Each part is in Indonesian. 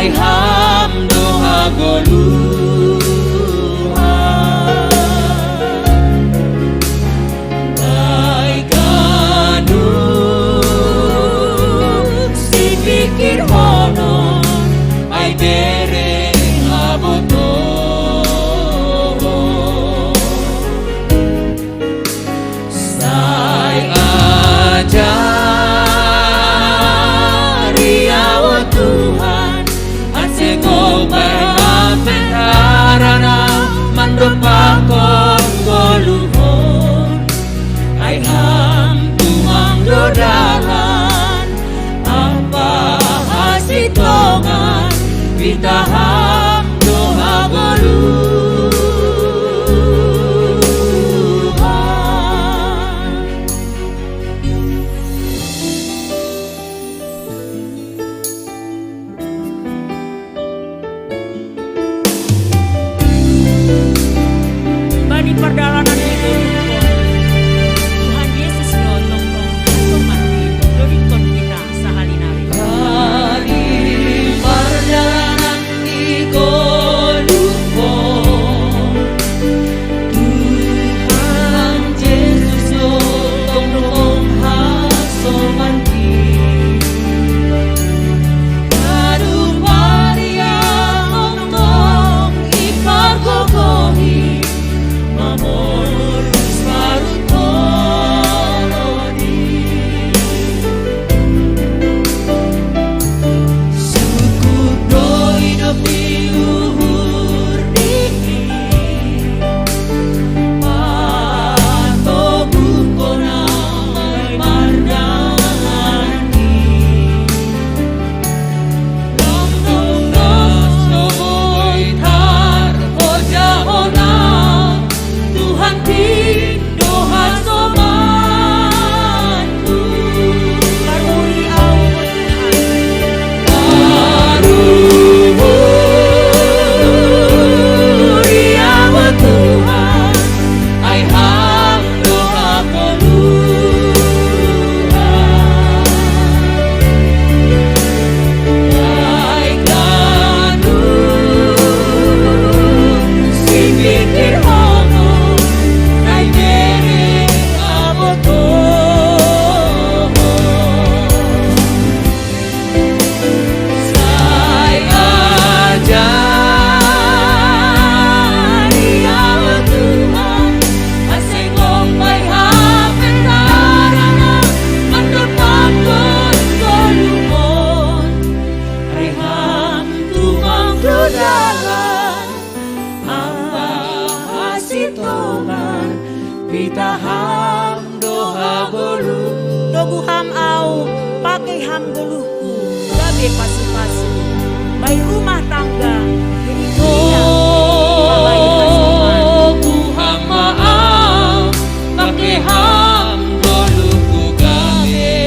ai ham doha goluhan ai kanu si pikir hono ai dereng aboto sai ajari awa Tuhan ansegol pai mentarana mandopakon goluhon ai ham tumang dodahan apa hasitongan bitaham doha goluhan Bani perjalanan itu Tuhan Yesus nyotong mati dorikon kita sahalinari. Bani perjalanan di Goluhon Tuhan Yesus nyotong hasomanti Aduh Maria ngomong ipargogohi Mamorus marutoloni Suku bro hidup di luhur niki Pato bukona mai mardani Lomdong doso boitar hojahona Tuhan doha somantu Karuni awa Karuni awa Tuhan ai ham doha goluhan ai kanu si pikir hono ai dereng aboto sai ajari awa Tuhan asengong pai hapentarana mandapakon goluhon ai ham tumang dodahan apa hasitongan bitaham doha goluh dogu ham au pakai ham goluhku gabe pasu-pasu bayi rumah tangga jadi dunia babai kasuman Tuhan maaf pakai ham goluhku gabe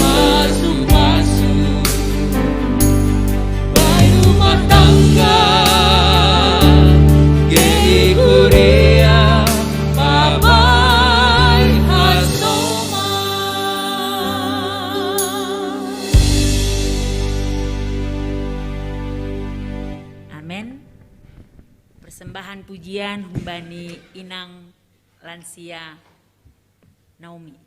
masuk-masuk bayi rumah tangga gei kuria babai hasoma. Amin. Persembahan pujian humbani Inang Lansia Naomi.